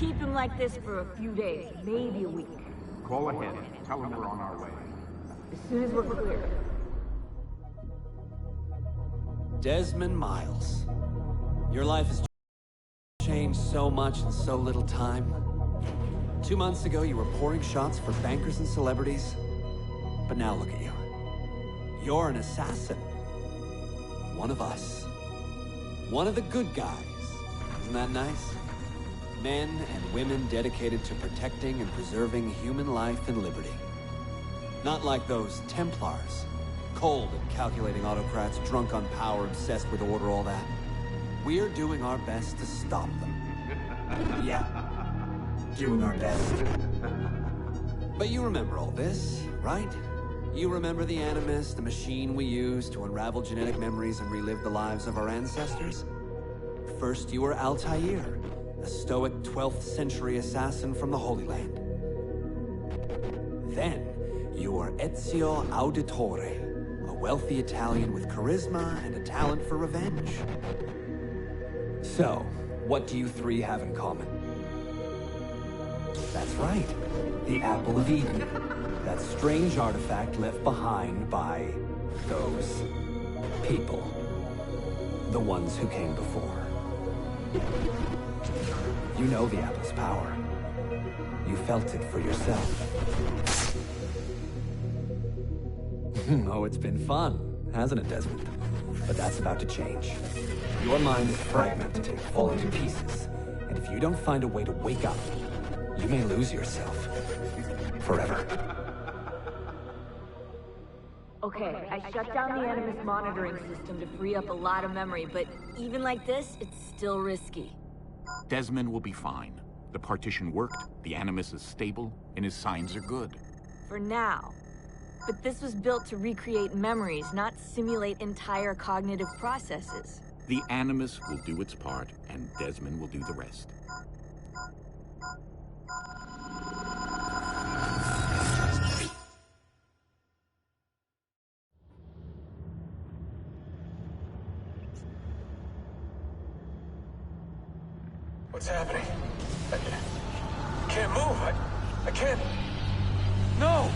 keep him like this for a few days, maybe a week. Call ahead. Tell him we're on our way. As soon as we're clear. Desmond Miles. Your life has changed so much in so little time. 2 months ago, you were pouring shots for bankers and celebrities. But now look at you. You're an assassin. One of us. One of the good guys. Isn't that nice? Men and women dedicated to protecting and preserving human life and liberty. Not like those Templars. Cold and calculating autocrats, drunk on power, obsessed with order, all that. We're doing our best to stop them. Yeah. Doing our best. But you remember all this, right? You remember the Animus, the machine we used to unravel genetic memories and relive the lives of our ancestors? First, you were Altair, a stoic 12th century assassin from the Holy Land. Then, you were Ezio Auditore, a wealthy Italian with charisma and a talent for revenge. So, what do you three have in common? That's right, the Apple of Eden. That strange artifact left behind by those people. The ones who came before. You know the Apple's power. You felt it for yourself. Oh, it's been fun, hasn't it, Desmond? But that's about to change. Your mind is fragmented and falling to pieces. And if you don't find a way to wake up, you may lose yourself. Forever. Okay, I shut down the Animus monitoring system to free up a lot of memory, but even like this, it's still risky. Desmond will be fine. The partition worked, the Animus is stable, and his signs are good. For now. But this was built to recreate memories, not simulate entire cognitive processes. The Animus will do its part, and Desmond will do the rest. What's happening? I can't move. I can't. No!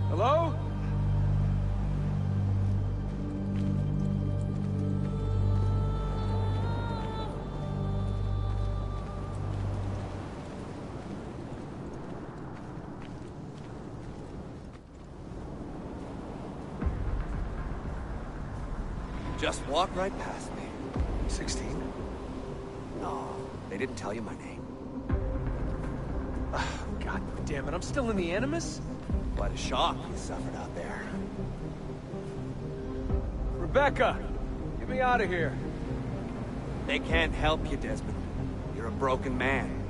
Hello? Just walk right past me. 16? No, they didn't tell you my name. God damn it, I'm still in the Animus? What a shock you suffered out there. Rebecca! Get me out of here. They can't help you, Desmond. You're a broken man.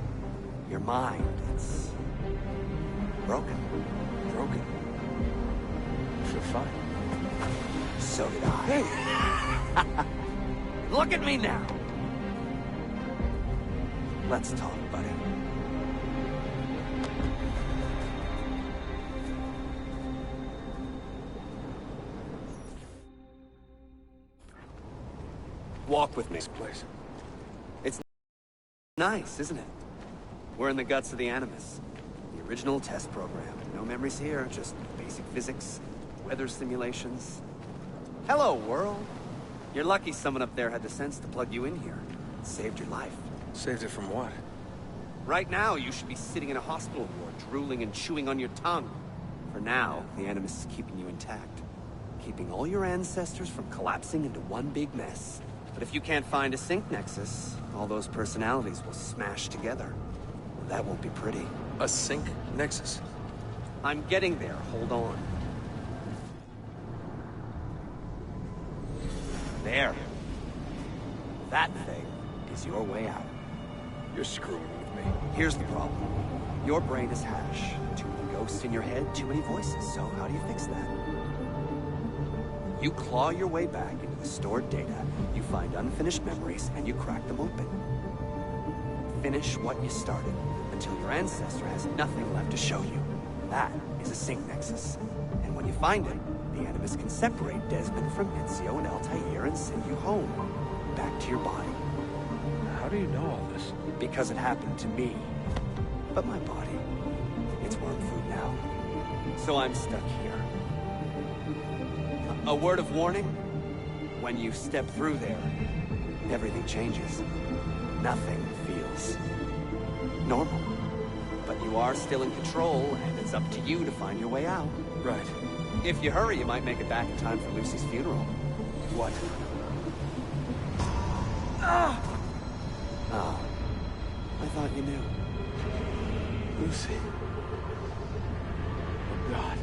Your mind, it's... broken. Broken. I feel fine. So did I. Hey! Look at me now! Let's talk, buddy. Walk with me. This place. It's nice, isn't it? We're in the guts of the Animus. The original test program. No memories here, just basic physics, weather simulations. Hello, world. You're lucky someone up there had the sense to plug you in here. It saved your life. Saved it from what? Right now, you should be sitting in a hospital ward, drooling and chewing on your tongue. For now, the Animus is keeping you intact. Keeping all your ancestors from collapsing into one big mess. But if you can't find a sync nexus, all those personalities will smash together. That won't be pretty. A sync nexus? I'm getting there. Hold on. There. That thing is your way out. You're screwing with me. Here's the problem. Your brain is hash. Too many ghosts in your head, too many voices. So how do you fix that? You claw your way back into the stored data, you find unfinished memories, and you crack them open. Finish what you started, until your ancestor has nothing left to show you. That is a sync nexus. And when you find it, the Animus can separate Desmond from Ezio and Altair and send you home. Back to your body. How do you know all this? Because it happened to me. But my body, it's worm food now. So I'm stuck here. A word of warning? When you step through there, everything changes. Nothing feels normal. But you are still in control, and it's up to you to find your way out. Right. If you hurry, you might make it back in time for Lucy's funeral. What? Oh. I thought you knew. Lucy. Oh, God.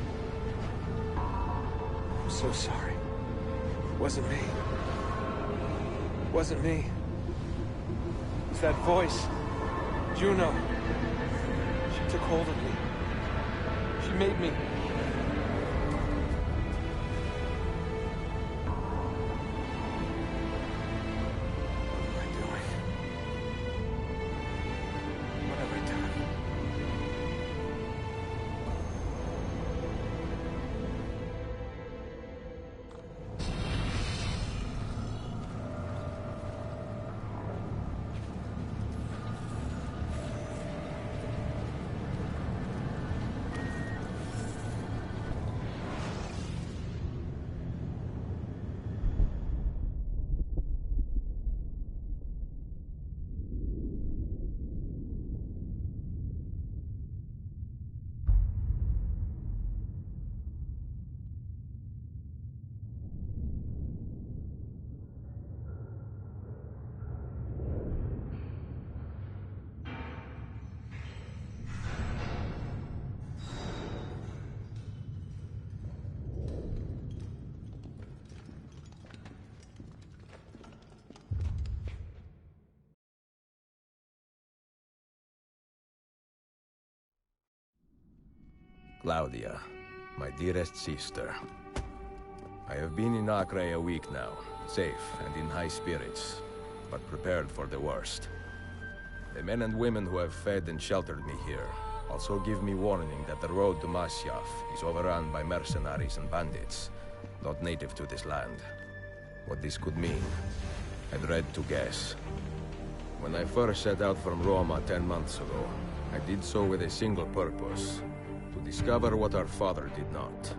I'm so sorry. It wasn't me. It wasn't me. It's that voice. Juno. She took hold of me. She made me... What am I doing? What have I done? Claudia, my dearest sister. I have been in Acre a week now, safe and in high spirits, but prepared for the worst. The men and women who have fed and sheltered me here also give me warning that the road to Masyaf is overrun by mercenaries and bandits, not native to this land. What this could mean, I dread to guess. When I first set out from Roma 10 months ago, I did so with a single purpose: to discover what our father did not.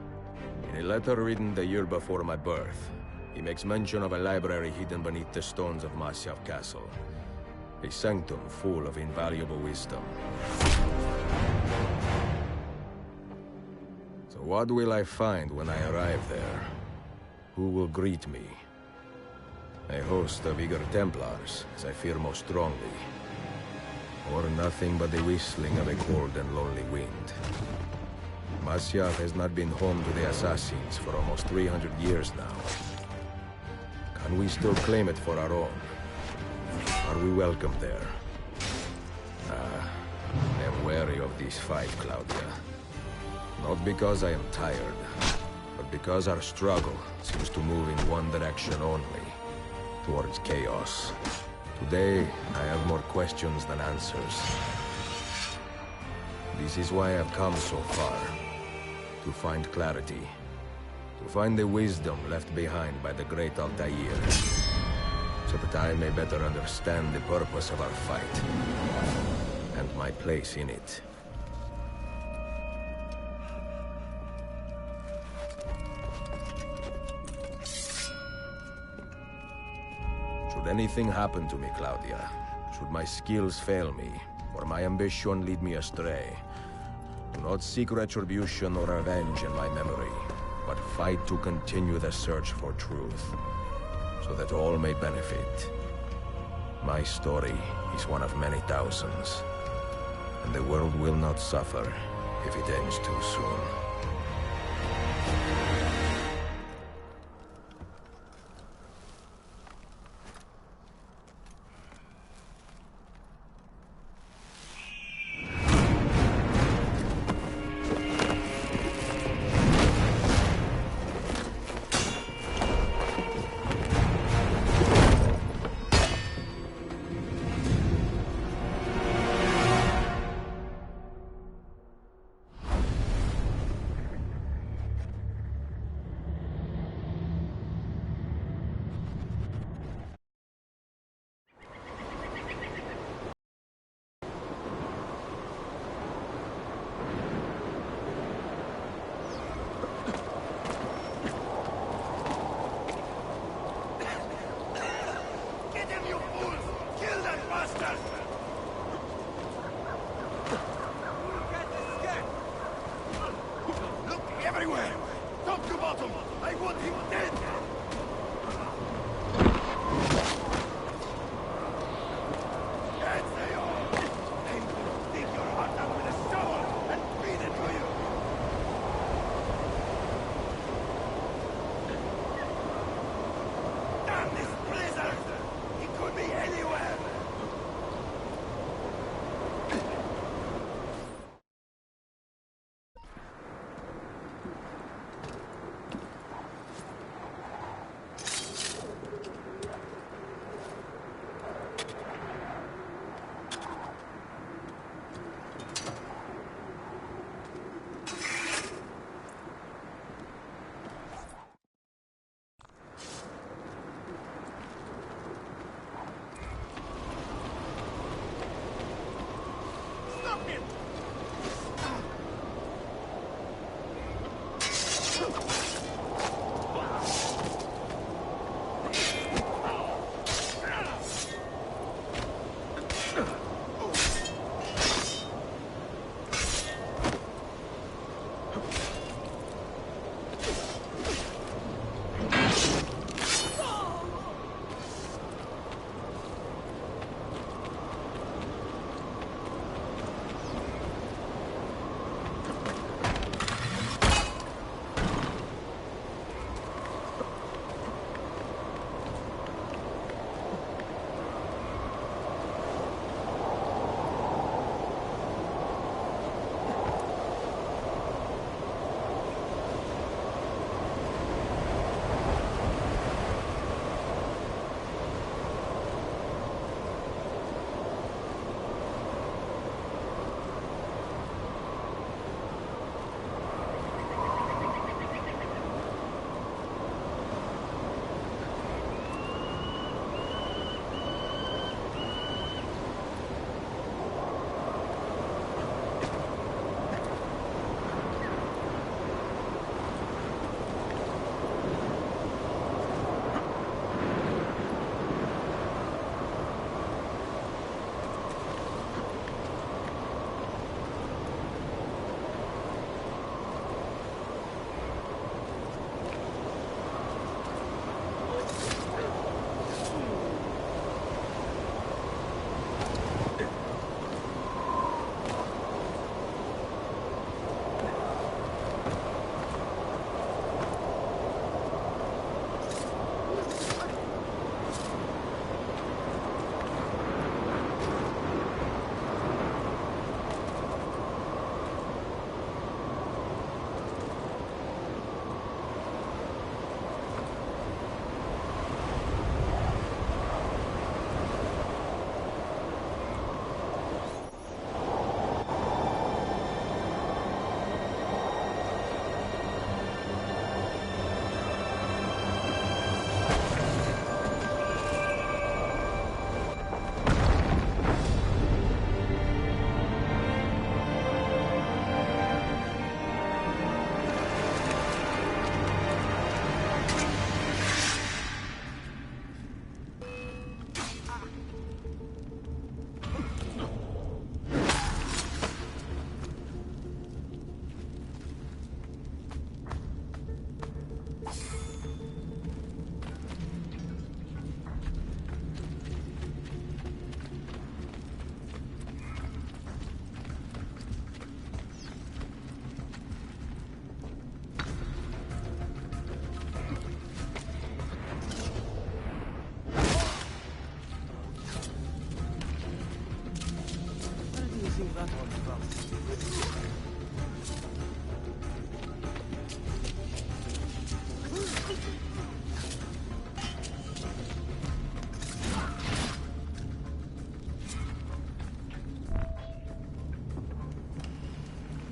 In a letter written the year before my birth, he makes mention of a library hidden beneath the stones of Masyaf Castle. A sanctum full of invaluable wisdom. So what will I find when I arrive there? Who will greet me? A host of eager Templars, as I fear most strongly. Or nothing but the whistling of a cold and lonely wind. Masyaf has not been home to the assassins for almost 300 years now. Can we still claim it for our own? Are we welcome there? I am wary of this fight, Claudia. Not because I am tired, but because our struggle seems to move in one direction only, towards chaos. Today, I have more questions than answers. This is why I've come so far. To find clarity. To find the wisdom left behind by the great Altair. So that I may better understand the purpose of our fight. And my place in it. Should anything happen to me, Claudia, should my skills fail me, or my ambition lead me astray, do not seek retribution or revenge in my memory, but fight to continue the search for truth, so that all may benefit. My story is one of many thousands, and the world will not suffer if it ends too soon.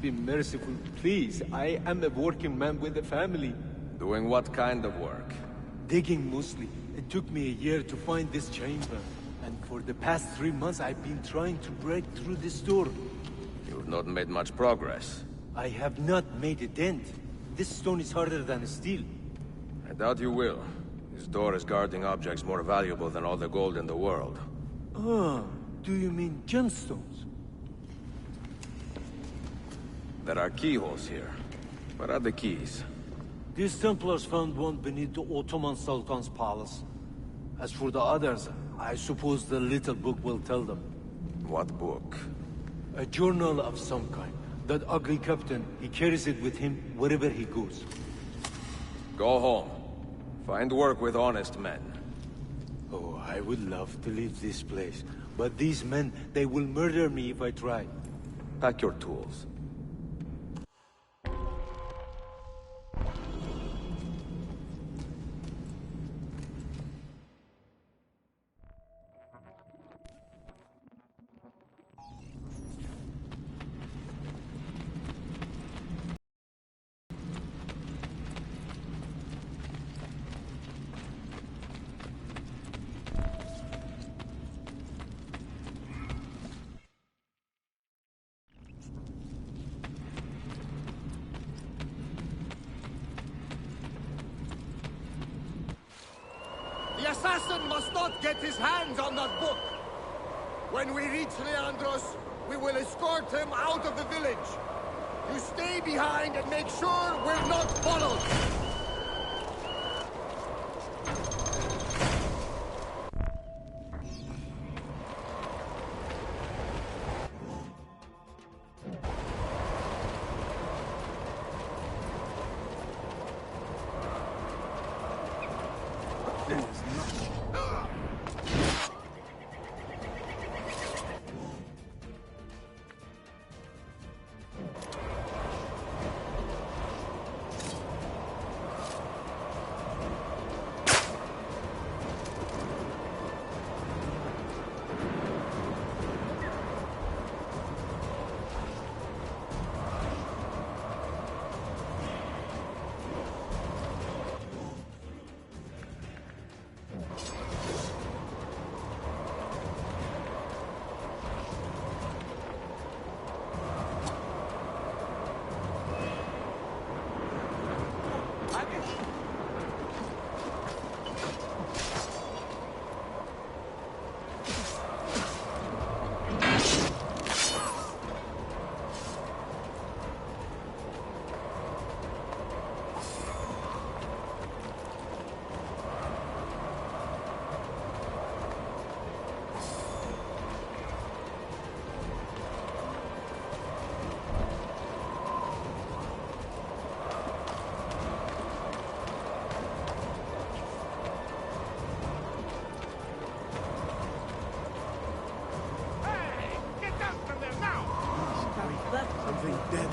be merciful, please. I am a working man with a family. Doing what kind of work? Digging mostly. It took me a year to find this chamber. And for the past 3 months, I've been trying to break through this door. You've not made much progress. I have not made a dent. This stone is harder than steel. I doubt you will. This door is guarding objects more valuable than all the gold in the world. Oh, do you mean gemstones? There are keyholes here. Where are the keys? These Templars found one beneath the Ottoman Sultan's palace. As for the others, I suppose the little book will tell them. What book? A journal of some kind. That ugly captain, he carries it with him wherever he goes. Go home. Find work with honest men. Oh, I would love to leave this place. But these men, they will murder me if I try. Pack your tools. The assassin must not get his hands on that book! When we reach Leandros, we will escort him out of the village. You stay behind and make sure we're not followed! Something dead.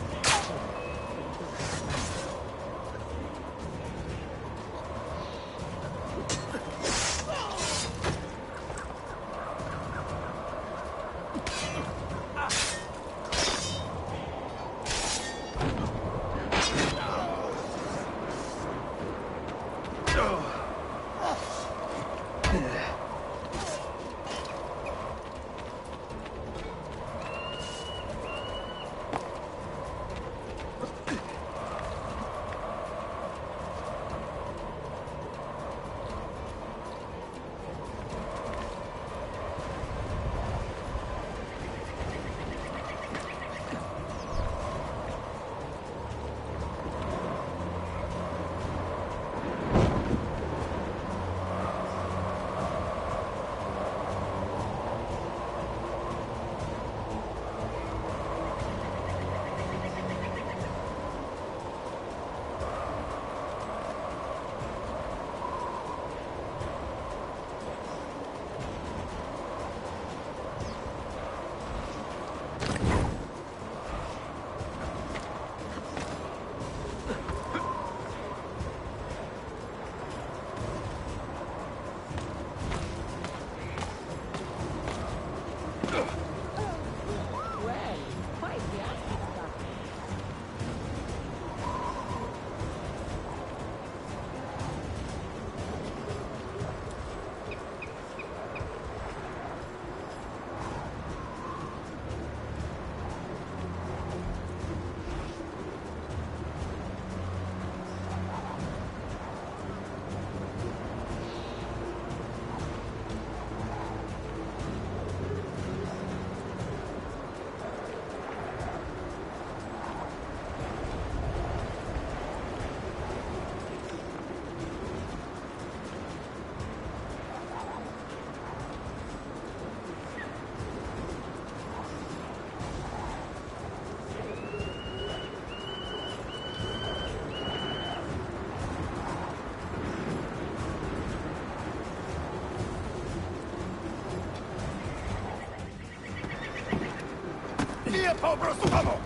Cobra Stamo!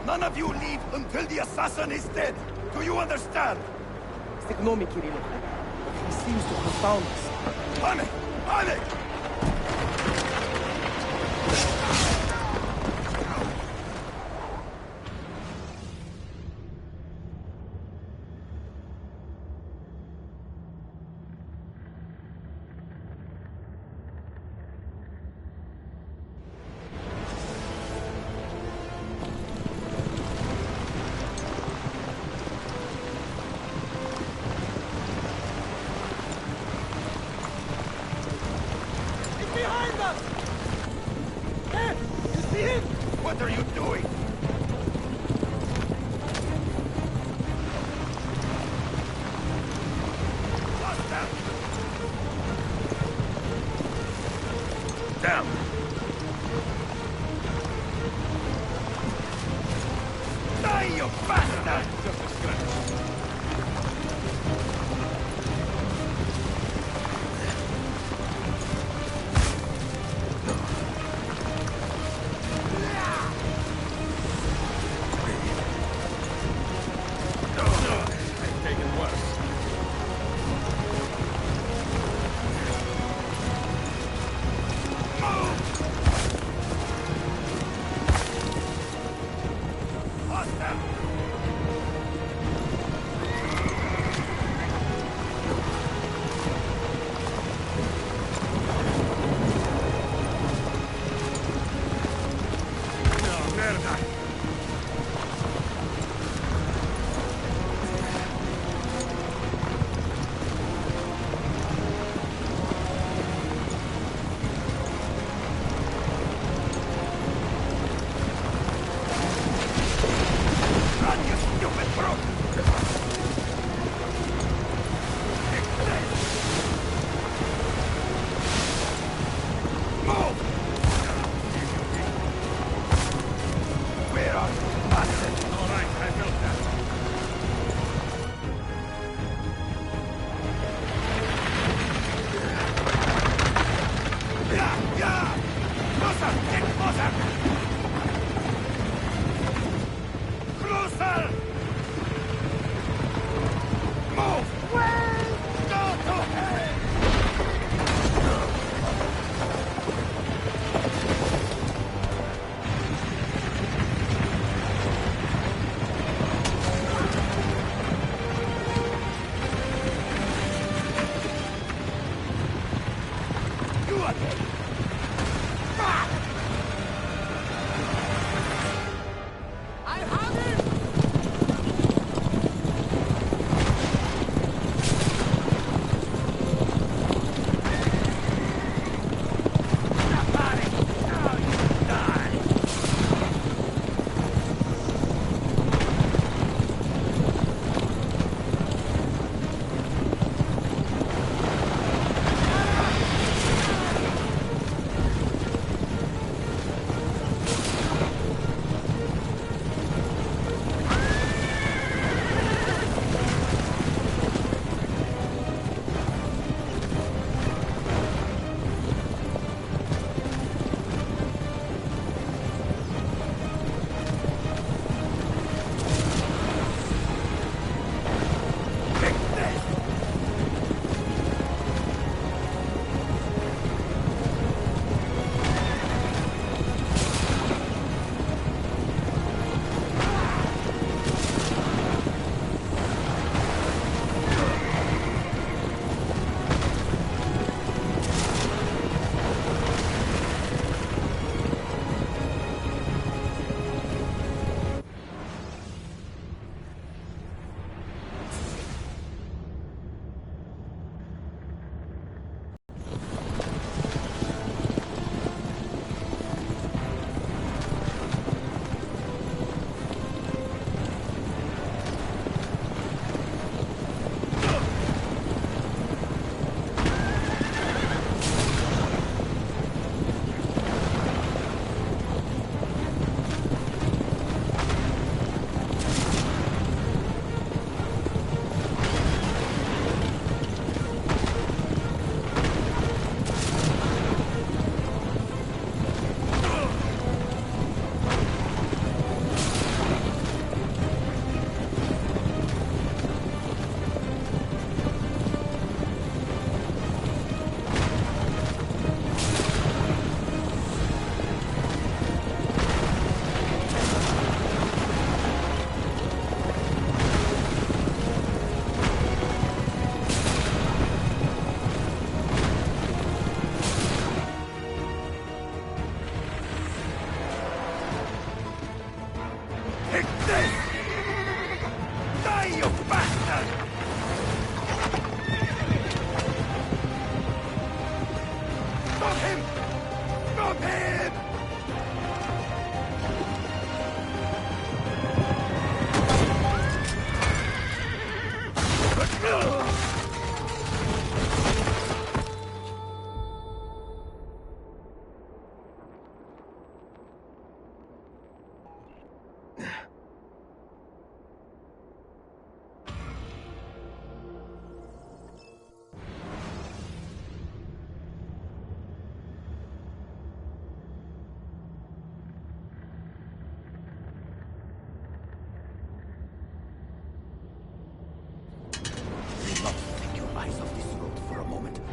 None of you leave until the assassin is dead. Do you understand? Ignore me, Kirilo. He seems to confound us. Panic! Panic! Behind us! Hey, you see him? What are you doing? Lost them! Down! Die, you bastard! Just a scratch. Move!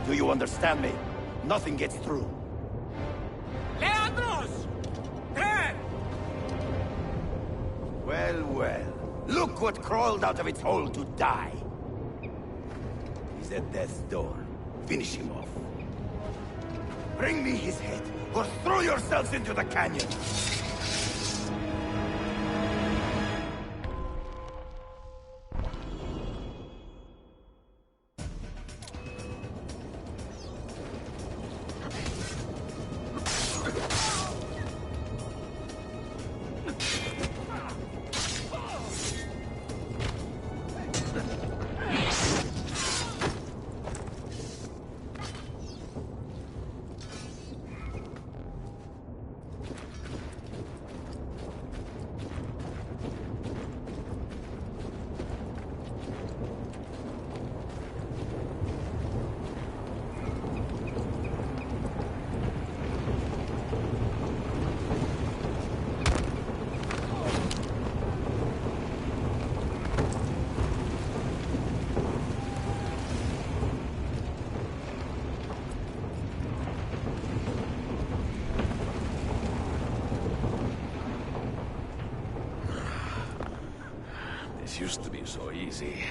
Do you understand me? Nothing gets through. Leandros! There! Well, well. Look what crawled out of its hole to die. He's at death's door. Finish him off. Bring me his head, or throw yourselves into the canyon! This used to be so easy.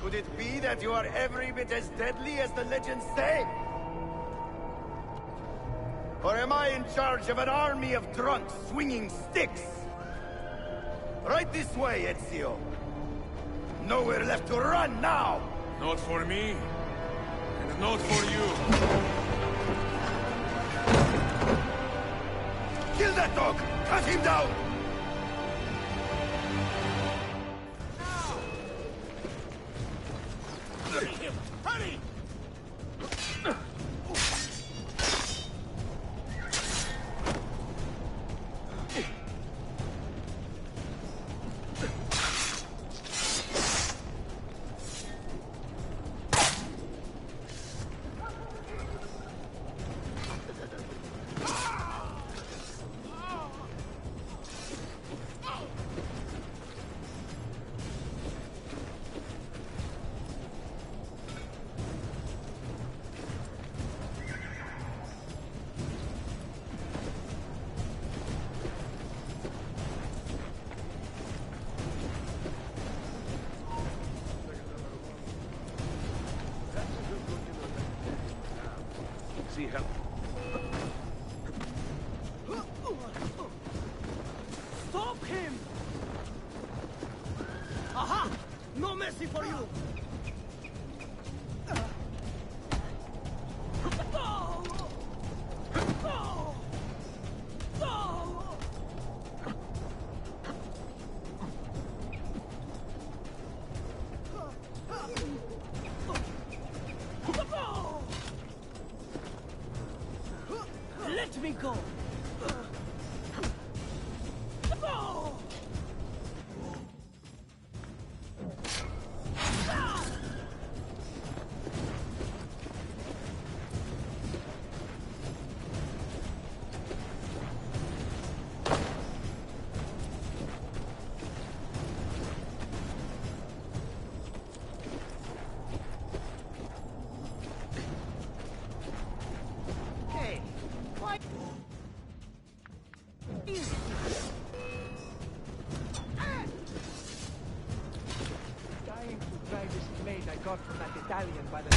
Could it be that you are every bit as deadly as the legends say? Or am I in charge of an army of drunks swinging sticks? Right this way, Ezio. Nowhere left to run now! Not for me, and not for you. Kill that dog! Cut him down! Hurry! see help. Stop him! Aha! No mercy for you! Let me go! Hey, why? Dying to try this blade I got from that Italian by the...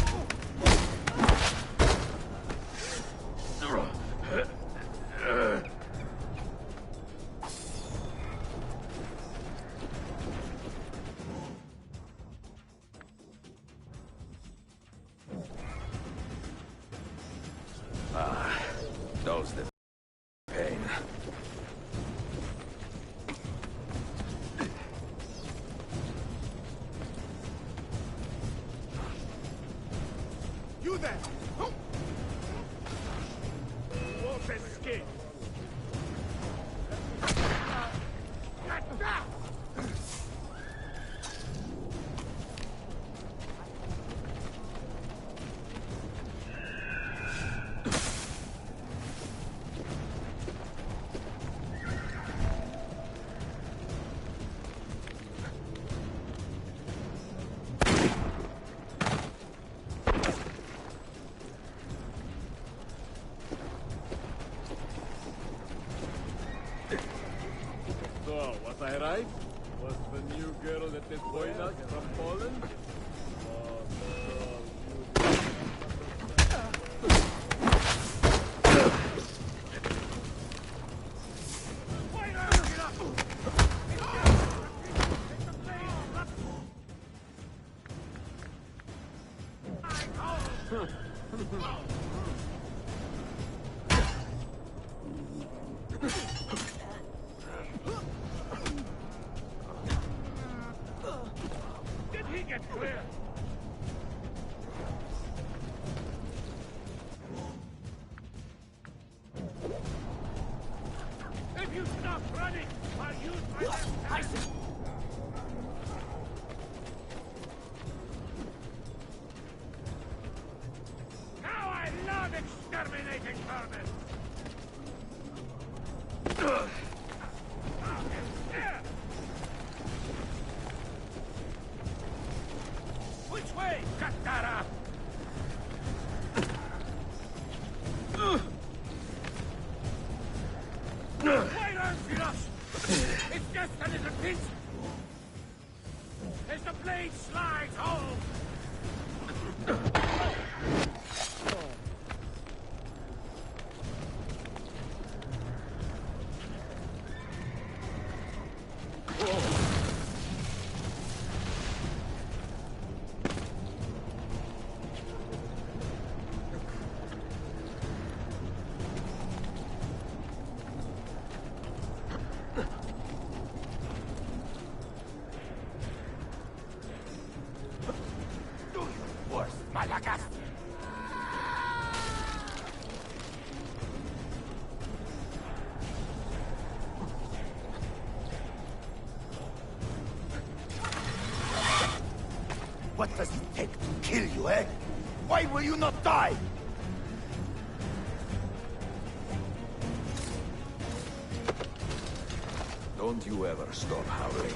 Those that pain. You there! Won't escape! So, was I right? Was the new girl that is Boynak from Poland? Did he get clear? If you stop running, I'll use my left hand. Now I love exterminating vermin! Which way, Katara? Why don't you us? It's just a little pinch. As the blade slides home. Worse, Malakas! What does it take to kill you, eh? Why will you not die? Don't you ever stop howling.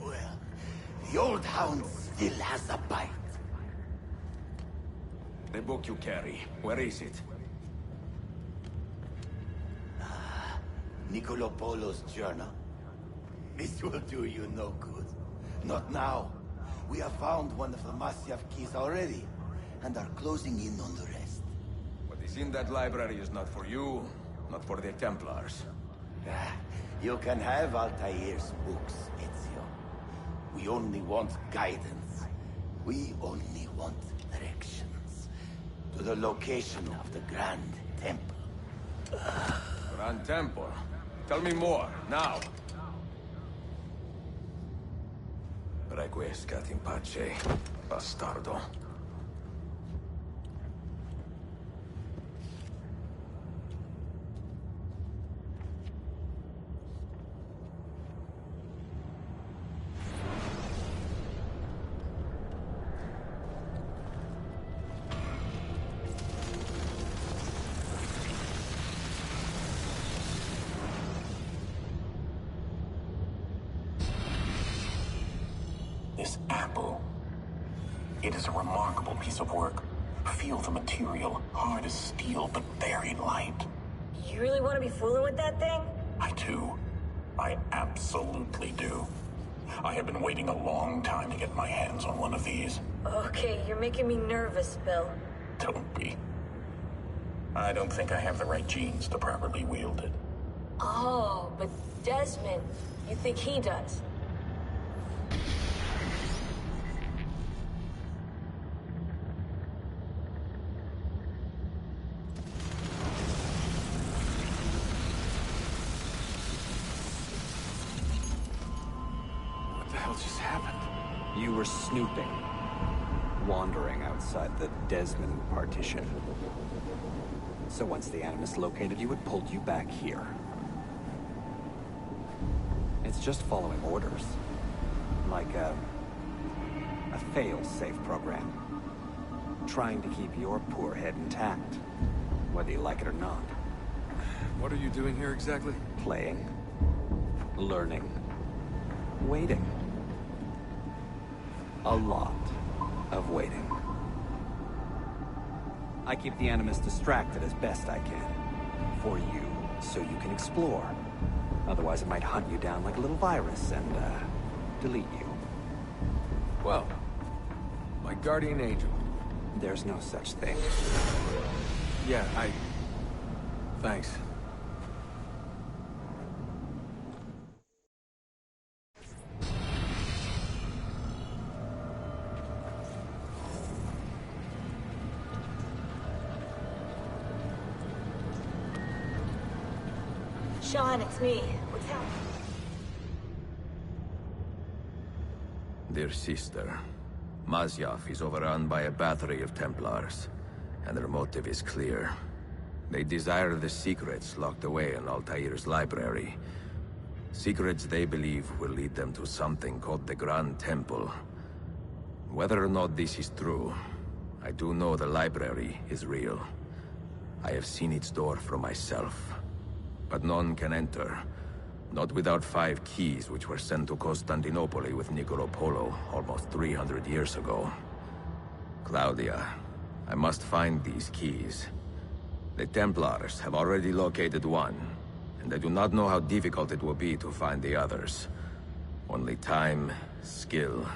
Well, the old hound still has a bite. The book you carry, where is it? Niccolo Polo's journal? This will do you no good. Not now. We have found one of the Masyaf keys already, and are closing in on the rest. What is in that library is not for you, not for the Templars. You can have Altair's books, Ezio. We only want guidance. We only want directions. To the location of the Grand Temple. Grand Temple? Tell me more, now! Requiescat in pace, bastardo. This apple. It is a remarkable piece of work. Feel the material, hard as steel, but very light. You really want to be fooling with that thing? I do. I absolutely do. I have been waiting a long time to get my hands on one of these. Okay, you're making me nervous, Bill. Don't be. I don't think I have the right genes to properly wield it. Oh, but Desmond, you think he does? You were snooping, wandering outside the Desmond partition. So once the Animus located you, it pulled you back here. It's just following orders. Like a fail-safe program. Trying to keep your poor head intact, whether you like it or not. What are you doing here exactly? Playing. Learning. Waiting. A lot of waiting. I keep the Animus distracted as best I can. For you, so you can explore. Otherwise it might hunt you down like a little virus and, delete you. Well, my guardian angel. There's no such thing. Yeah, Thanks. Sean, it's me. What's happening? Dear sister, Masyaf is overrun by a battery of Templars, and their motive is clear. They desire the secrets locked away in Altair's library. Secrets they believe will lead them to something called the Grand Temple. Whether or not this is true, I do know the library is real. I have seen its door for myself. But none can enter. Not without 5 keys which were sent to Constantinople with Niccolo Polo almost 300 years ago. Claudia, I must find these keys. The Templars have already located one, and I do not know how difficult it will be to find the others. Only time, skill,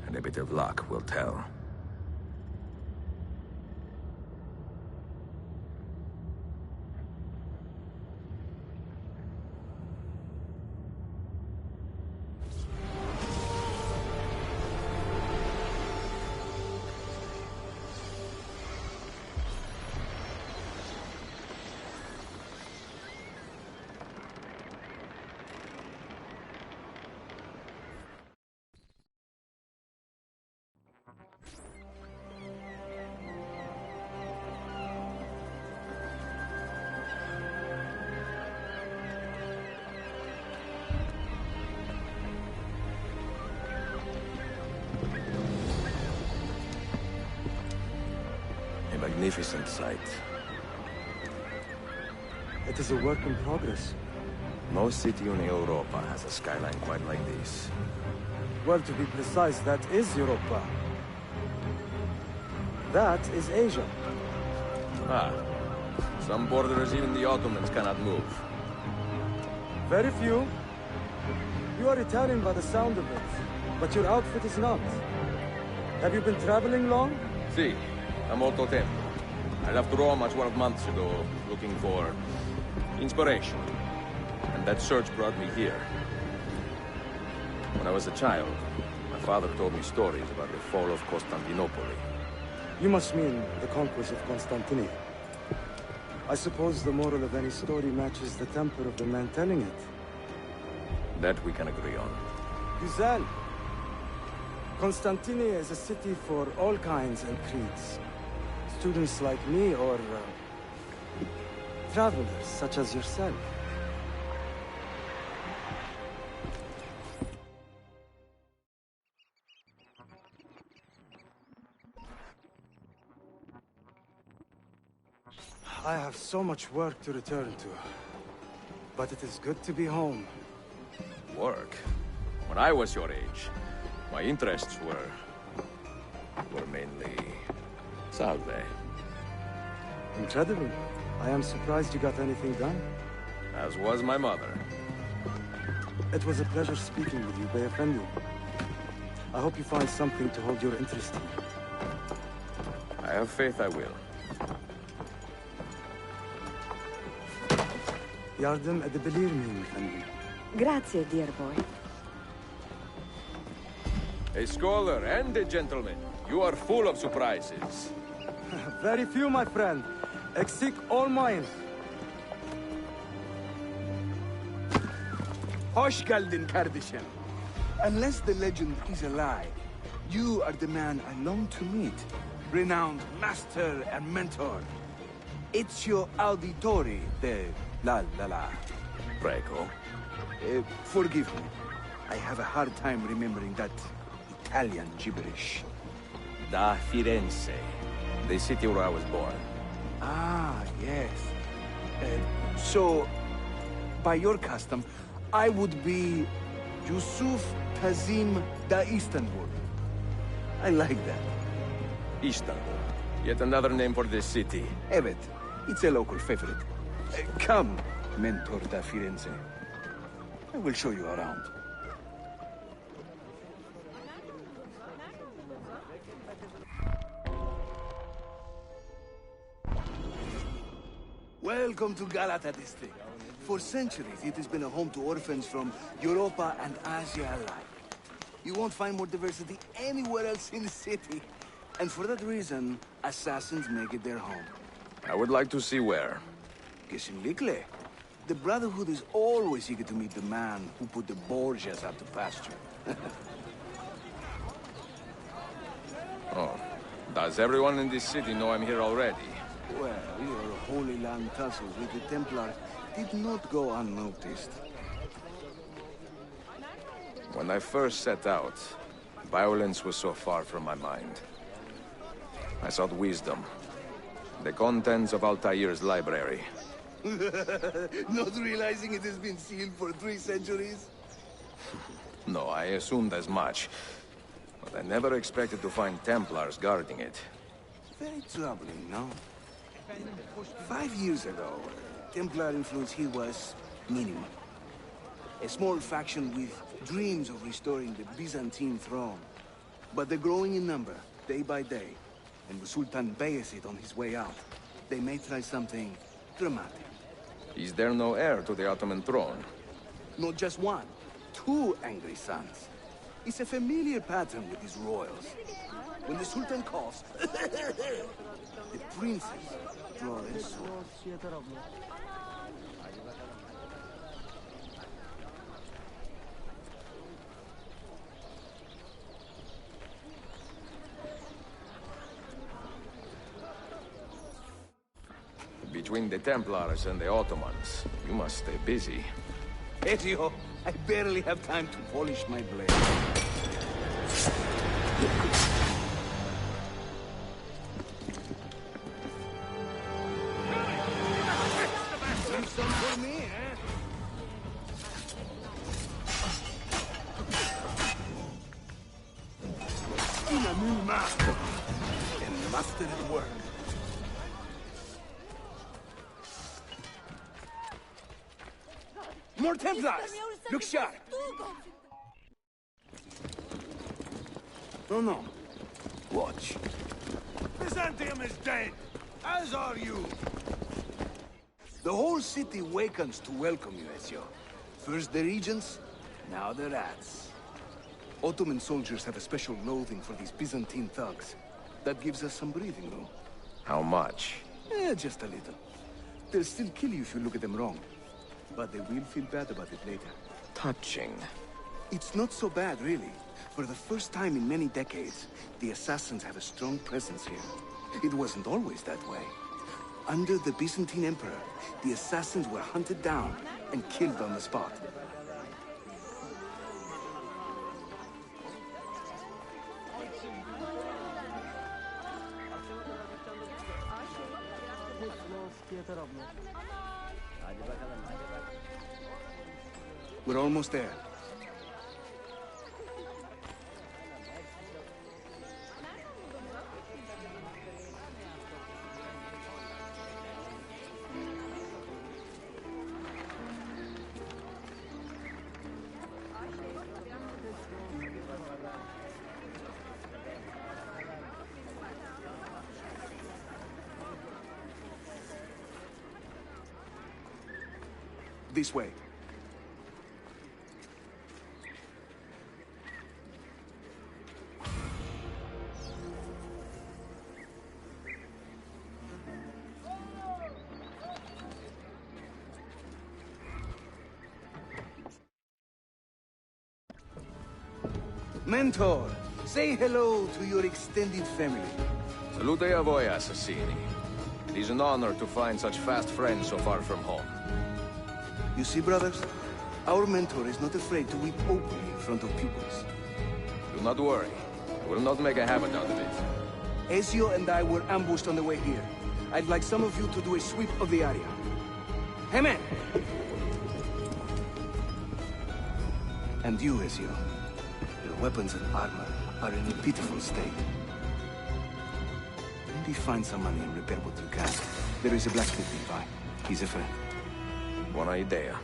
and a bit of luck will tell. Magnificent sight. It is a work in progress. No city in Europa has a skyline quite like this. Well, to be precise, that is Europa. That is Asia. Ah. Some borders even the Ottomans cannot move. Very few. You are Italian by the sound of it, but your outfit is not. Have you been traveling long? Sì, da molto tempo. I left Rome 12 months ago, looking for inspiration. And that search brought me here. When I was a child, my father told me stories about the fall of Constantinople. You must mean the conquest of Constantinople. I suppose the moral of any story matches the temper of the man telling it. That we can agree on. Güzel. Constantinople is a city for all kinds and creeds. Students like me or travelers such as yourself. I have so much work to return to. But it is good to be home. Work? When I was your age, my interests were mainly salve. Incredible. I am surprised you got anything done. As was my mother. It was a pleasure speaking with you, Beyefendi. I hope you find something to hold your interest in. I have faith I will. Yardım edebilir miyim efendim? Grazie, dear boy. A scholar and a gentleman. You are full of surprises. Very few, my friend. Eksik olmayın. Hoş geldin kardeşim. Unless the legend is a lie, you are the man I long to meet. Renowned master and mentor. Ezio Auditori de la. Prego. Forgive me. I have a hard time remembering that Italian gibberish. Da Firenze, the city where I was born. Ah, yes. So, by your custom, I would be Yusuf Kazim da Istanbul. I like that. Istanbul. Yet another name for this city. Evet. It's a local favorite. Come, Mentor da Firenze. I will show you around. Welcome to Galata district. For centuries, it has been a home to orphans from Europa and Asia alike. You won't find more diversity anywhere else in the city. And for that reason, assassins make it their home. I would like to see where. Kesinlikle. The Brotherhood is always eager to meet the man who put the Borgias out to pasture. Oh. Does everyone in this city know I'm here already? Well, your Holy Land tussles with the Templars did not go unnoticed. When I first set out, violence was so far from my mind. I sought wisdom. The contents of Altair's library. Not realizing it has been sealed for 3 centuries? No, I assumed as much. But I never expected to find Templars guarding it. Very troubling, no? 5 years ago, Templar influence here was minimal. A small faction with dreams of restoring the Byzantine throne. But they're growing in number, day by day. And with Sultan Bayezid on his way out, they may try something dramatic. Is there no heir to the Ottoman throne? Not just one, 2 angry sons. It's a familiar pattern with these royals. When the Sultan coughs, the princes draw their swords. Between the Templars and the Ottomans, you must stay busy. Ezio, I barely have time to polish my blade. Some for me, eh? In a new master, and master at work. More Templars! Look sharp! No. Watch. Byzantium is dead, as are you. The whole city wakens to welcome you, Ezio. First the regents, now the rats. Ottoman soldiers have a special loathing for these Byzantine thugs. That gives us some breathing room. How much? Just a little. They'll still kill you if you look at them wrong. But they will feel bad about it later. Touching. It's not so bad, really. For the first time in many decades, the assassins have a strong presence here. It wasn't always that way. Under the Byzantine Emperor, the assassins were hunted down and killed on the spot. We're almost there. This way. Mentor, say hello to your extended family. Salute a voi, assassini. It is an honor to find such fast friends so far from home. You see, brothers? Our mentor is not afraid to weep openly in front of pupils. Do not worry. I will not make a habit out of it. Ezio and I were ambushed on the way here. I'd like some of you to do a sweep of the area. Hey, man! And you, Ezio. Your weapons and armor are in a pitiful state. Maybe find some money and repair what you can. There is a blacksmith nearby. He's a friend. Buona idea.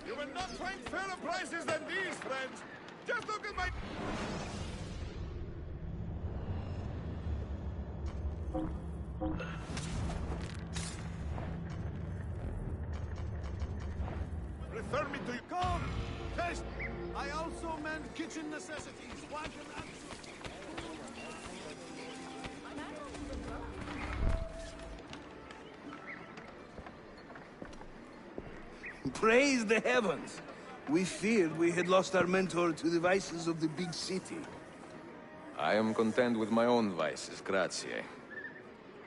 You will not find fairer prices than these, friends. Just look at my... Refer me to... Come! Test! I also mend kitchen necessities. Wagon and... Praise the heavens! We feared we had lost our mentor to the vices of the big city. I am content with my own vices, grazie.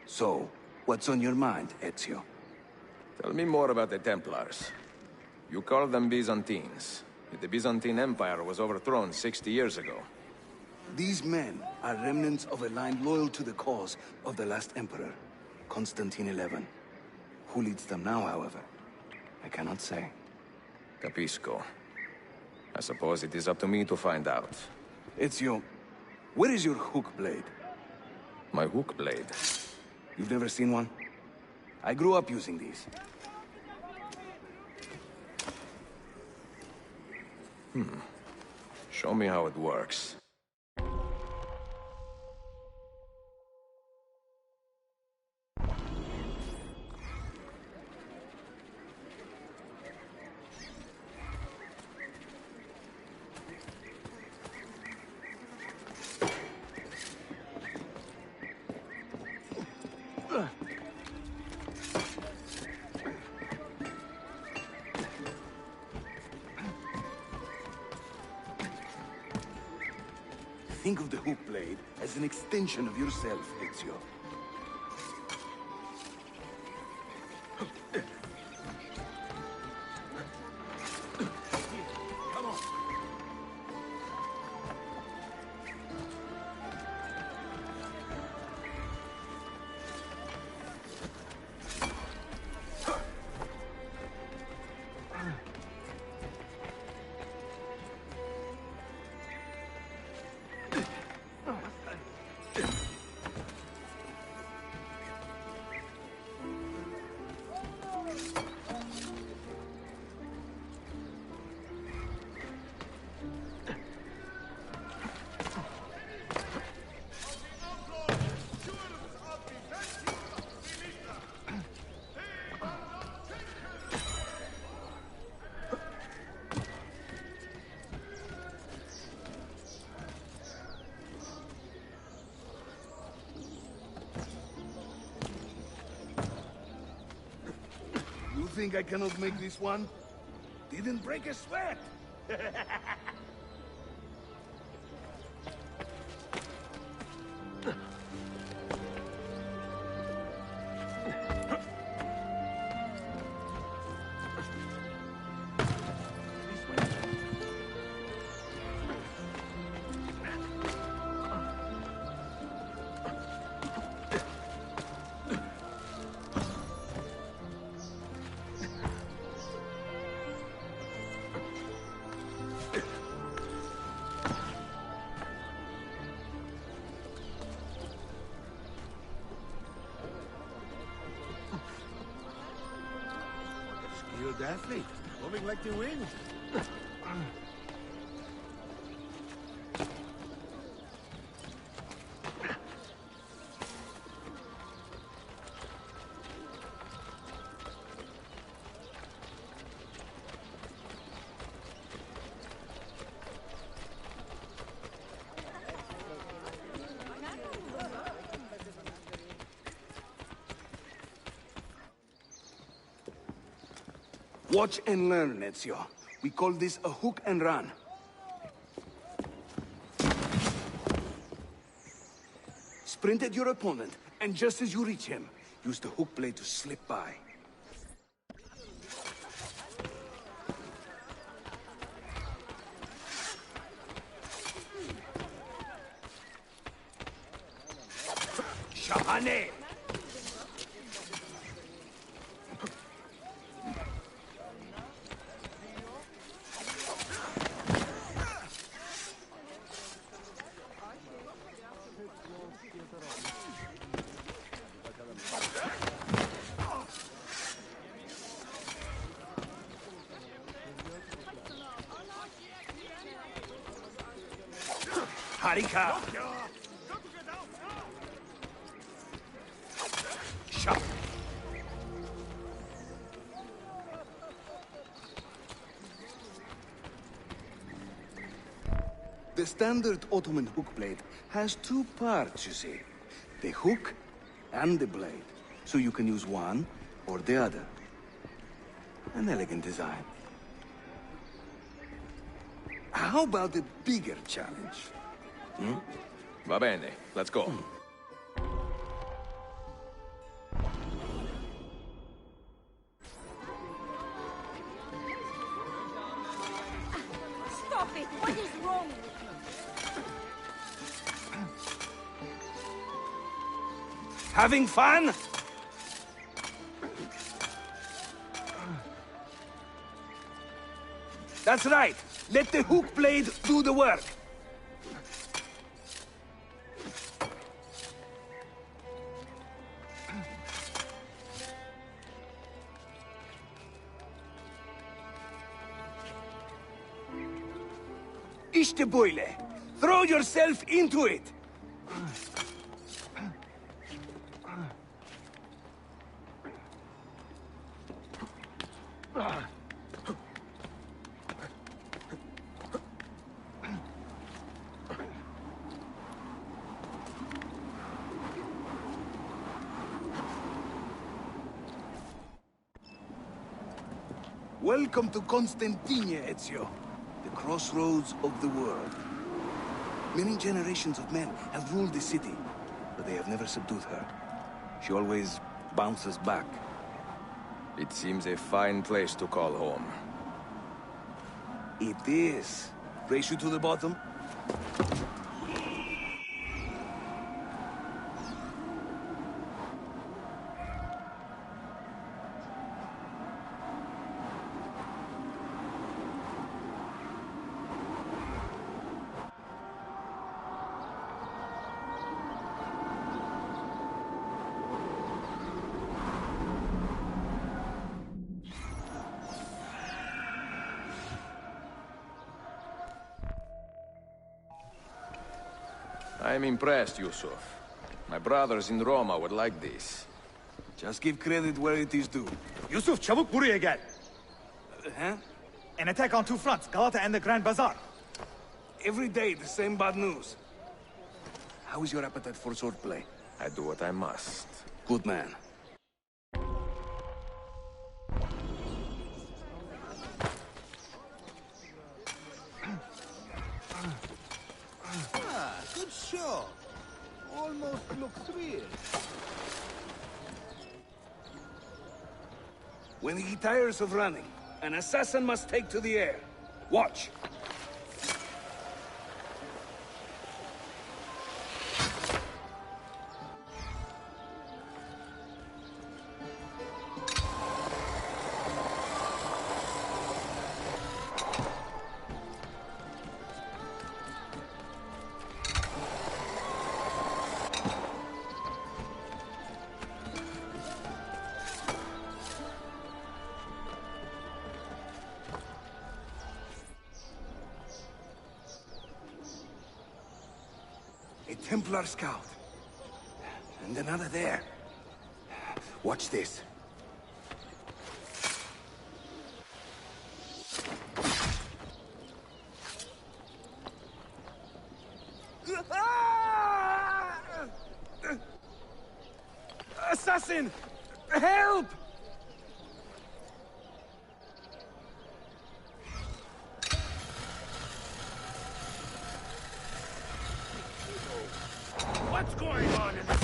So, what's on your mind, Ezio? Tell me more about the Templars. You call them Byzantines. The Byzantine Empire was overthrown 60 years ago. These men are remnants of a line loyal to the cause of the last emperor, Constantine XI. Who leads them now, however? I cannot say. Capisco. I suppose it is up to me to find out. Ezio, where is your hook blade? My hook blade? You've never seen one? I grew up using these. Show me how it works. Think of the hook blade as an extension of yourself, Ezio. Come on. think I cannot make this one? Didn't break a sweat. Skilled athlete, moving like the wind. Watch and learn, Ezio. We call this a hook and run. Sprint at your opponent, and just as you reach him, use the hook blade to slip by. Shahane! Harika! Shut! The standard Ottoman hook blade has two parts, you see. The hook and the blade. So you can use one or the other. An elegant design. How about a bigger challenge? Hmm? Va bene, let's go. Stop it! What is wrong with you? Having fun? That's right. Let the hook blade do the work. İşte böyle. Throw yourself into it. Welcome to Constantine, Ezio. The crossroads of the world. Many generations of men have ruled the city, but they have never subdued her. She always bounces back. It seems a fine place to call home. It is. Race you to the bottom? I'm impressed, Yusuf. My brothers in Roma would like this. Just give credit where it is due. Yusuf, çabuk buraya gel. Huh? An attack on two fronts, Galata and the Grand Bazaar. Every day, the same bad news. How is your appetite for swordplay? I do what I must. Good man. Oh, almost looks real. When he tires of running, an assassin must take to the air. Watch. A Templar scout. And another there. Watch this. Assassin! Help! What's going on in the...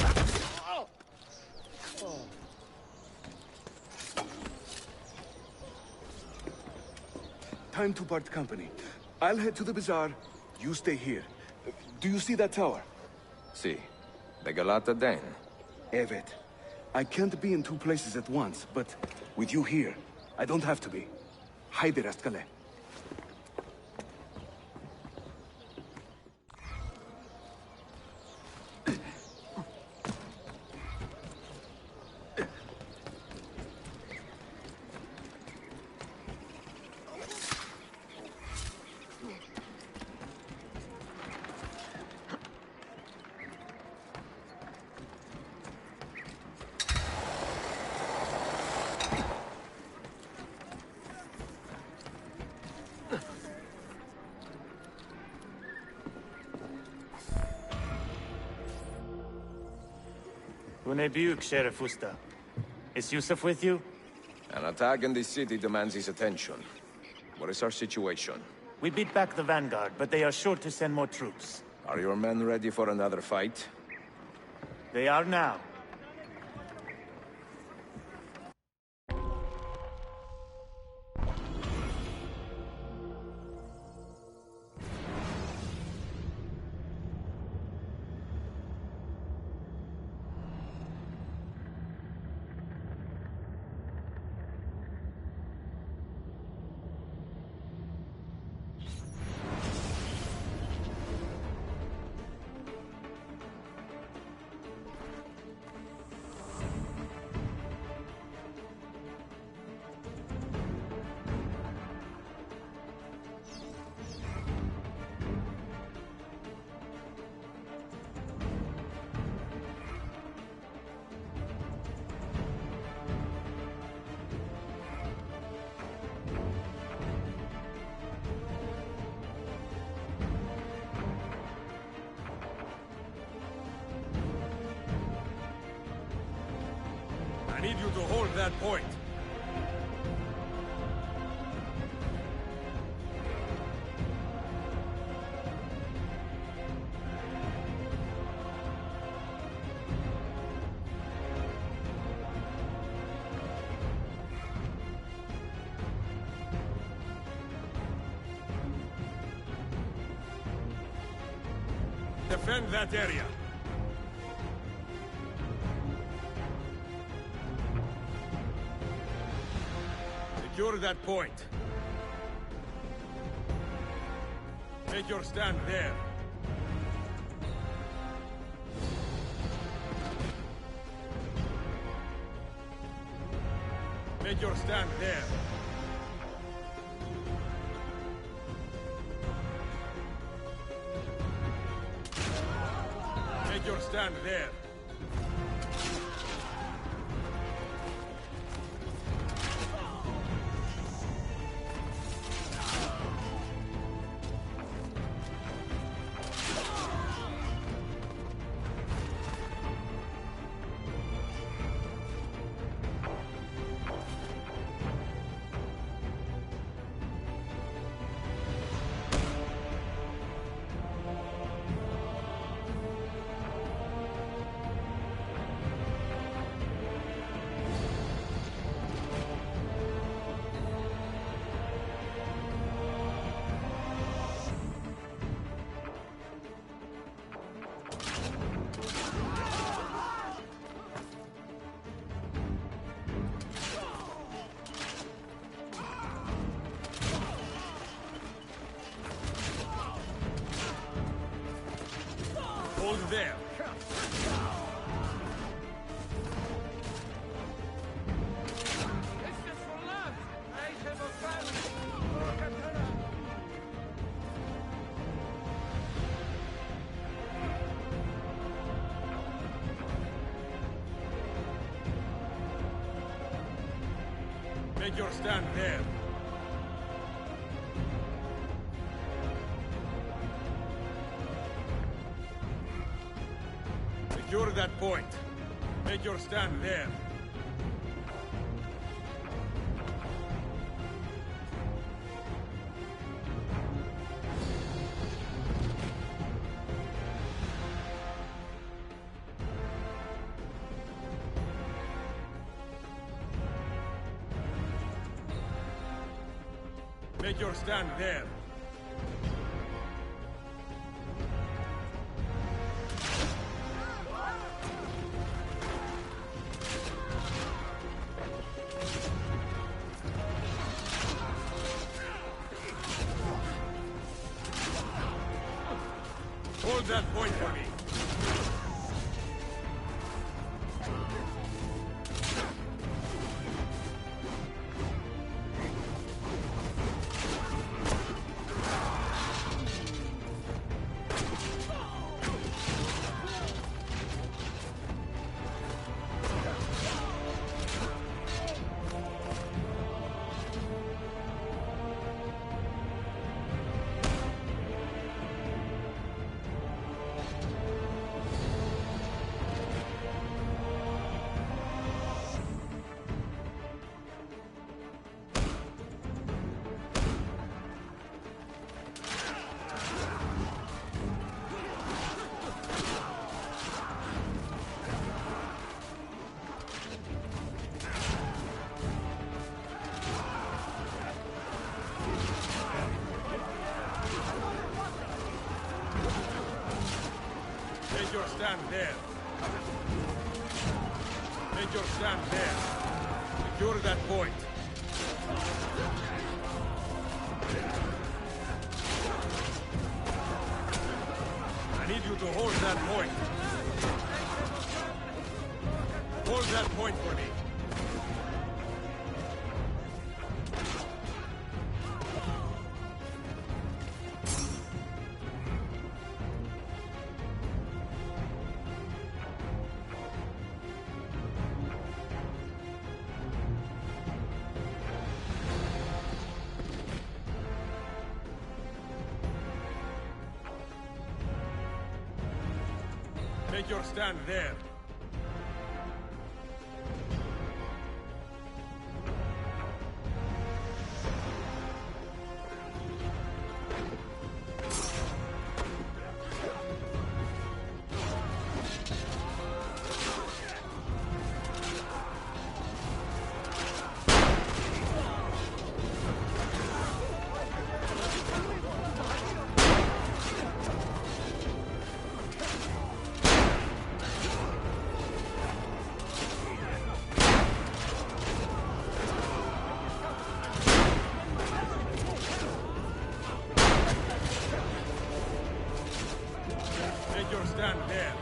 Oh! Oh. Time to part company. I'll head to the bazaar. You stay here. Do you see that tower? Si. The Galata Den. Evet. I can't be in two places at once, but with you here, I don't have to be. Haydi rastgele. Bunebuk, Sheriff Usta. Is Yusuf with you? An attack in this city demands his attention. What is our situation? We beat back the Vanguard, but they are sure to send more troops. Are your men ready for another fight? They are now. I need you to hold that point. Defend that area. Secure that point. Take your stand there. Make your stand there. Make your stand there. Hold there. Make your stand there. Secure that point. Make your stand there. Make your stand there. Hold that point for me. Make your stand there. Make your stand there. Secure that point. I need you to hold that point. Hold that point for me. Make your stand there. Make your stand there.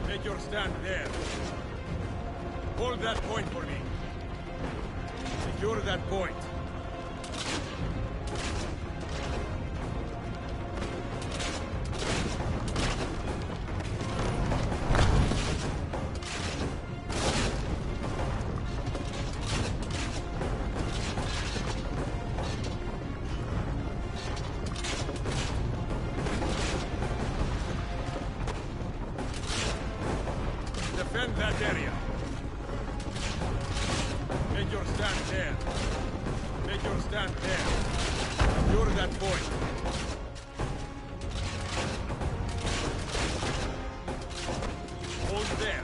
Make your stand there. Hold that point for me. Secure that point. there! You're that boy. Hold there.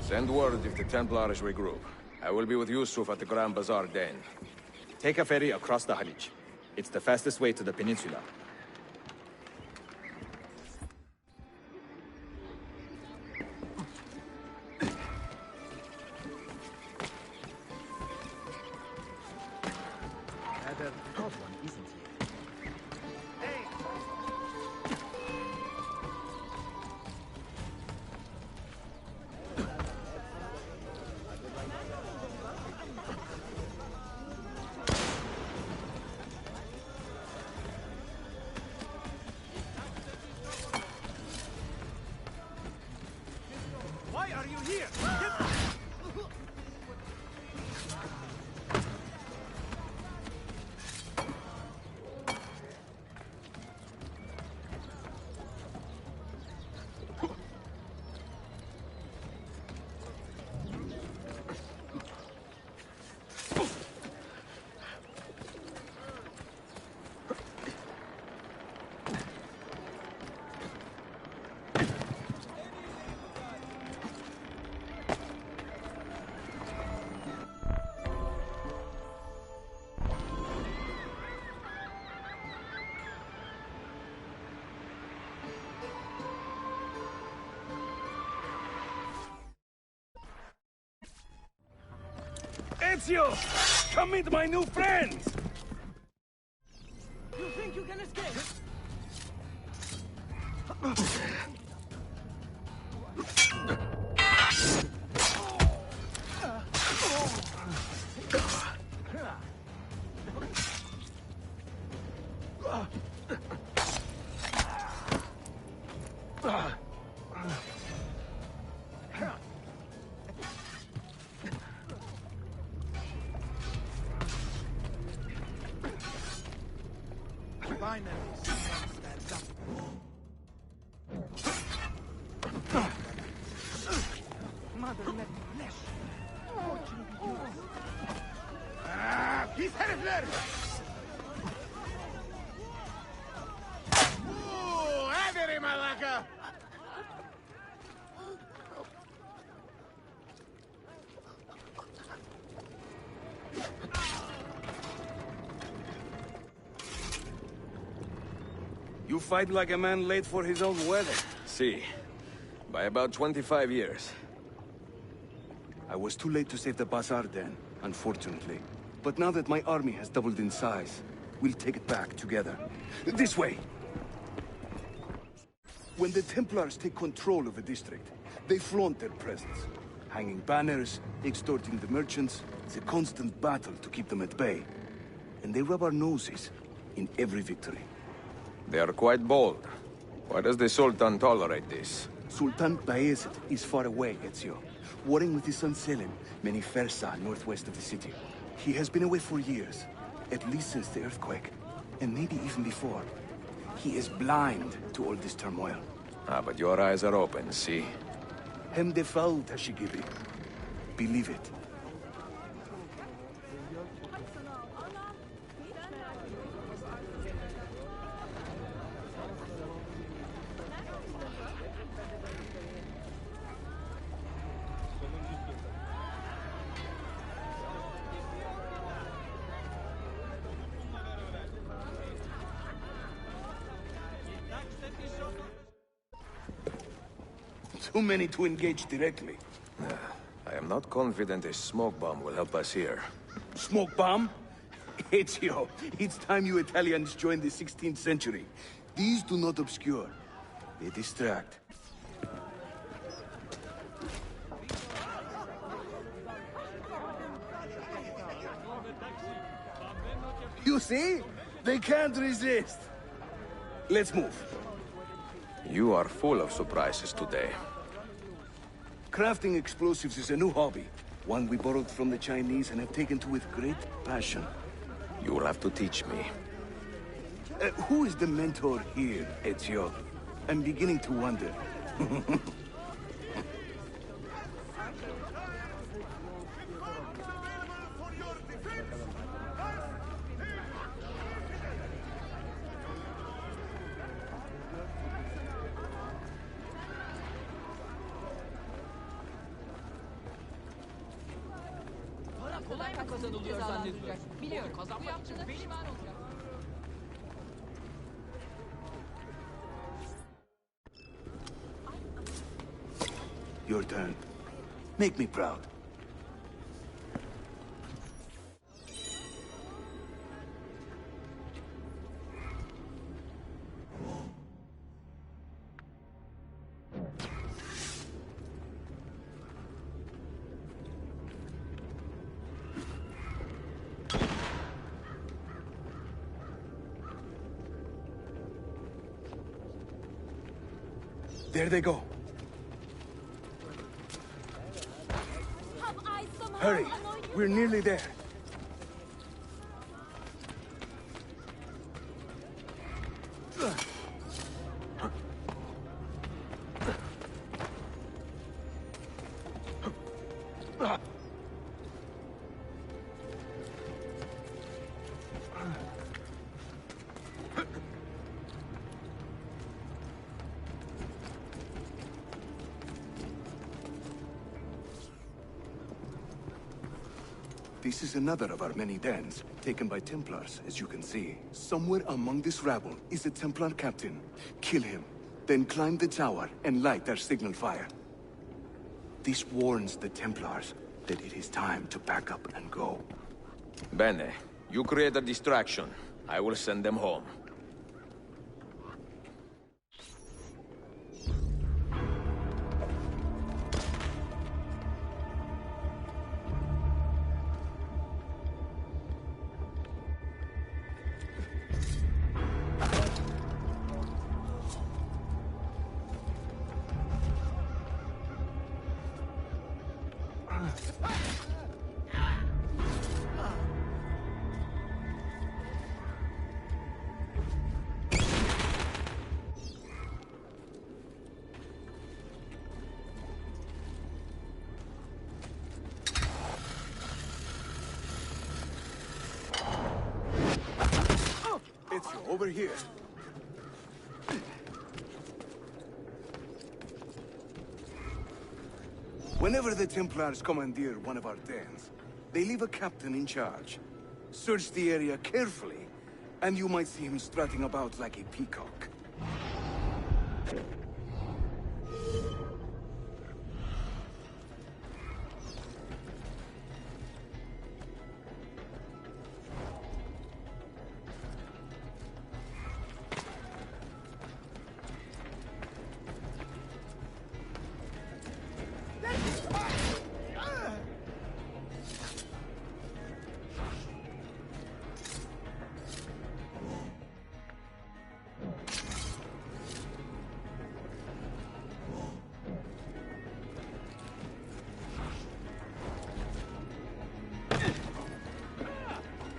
Send word if the Templars regroup. I will be with Yusuf at the Grand Bazaar Den. Take a ferry across the Halij. It's the fastest way to the peninsula. Rather odd one, isn't he? Why are you here? Ezio! Come meet my new friends! You think you can escape? Finally, someone stands up. Mother let me flesh. Fortunately, yours. He's herifler! Ooh, adere, malaca! You fight like a man late for his own wedding. See, by about 25 years. I was too late to save the Bazaar then, unfortunately. But now that my army has doubled in size, we'll take it back together. This way! When the Templars take control of a district, they flaunt their presence. Hanging banners, extorting the merchants, it's a constant battle to keep them at bay. And they rub our noses in every victory. They are quite bold. Why does the Sultan tolerate this? Sultan Bayezid is far away, Ezio. Warring with his son Selim, many Fersa northwest of the city. He has been away for years, at least since the earthquake, and maybe even before. He is blind to all this turmoil. Ah, but your eyes are open, see? Hem defal, Tashigibi. Believe it. too many to engage directly. I am not confident a smoke bomb will help us here. Smoke bomb? Ezio, it's time you Italians joined the 16th century. These do not obscure. They distract. You see? They can't resist. Let's move. You are full of surprises today. Crafting explosives is a new hobby. One we borrowed from the Chinese and have taken to with great passion. You will have to teach me. Who is the mentor here, Ezio? I'm beginning to wonder. Kazanılıyor zannediyor. Biliyorum. Kazanmak için benim olacak. Your turn. Make me proud. There they go. Hurry, we're nearly there. This is another of our many dens, taken by Templars, as you can see. Somewhere among this rabble is a Templar captain. Kill him, then climb the tower and light our signal fire. This warns the Templars that it is time to pack up and go. Bene, you create a distraction. I will send them home. Ezio, over here. Whenever the Templars commandeer one of our dens, they leave a captain in charge. Search the area carefully, and you might see him strutting about like a peacock.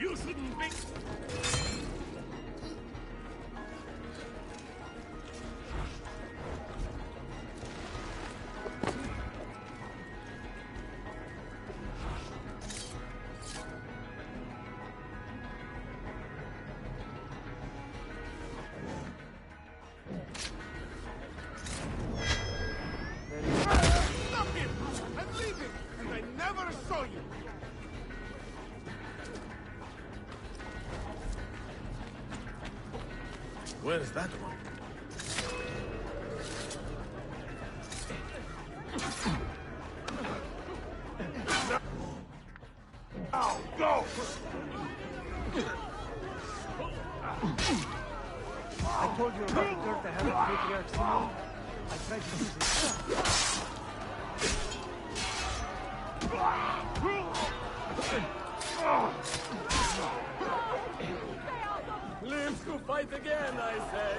You shouldn't be... Stop him! I'm leaving, and I never saw you! Where's that one? I tried to use it. Live to fight again, I say.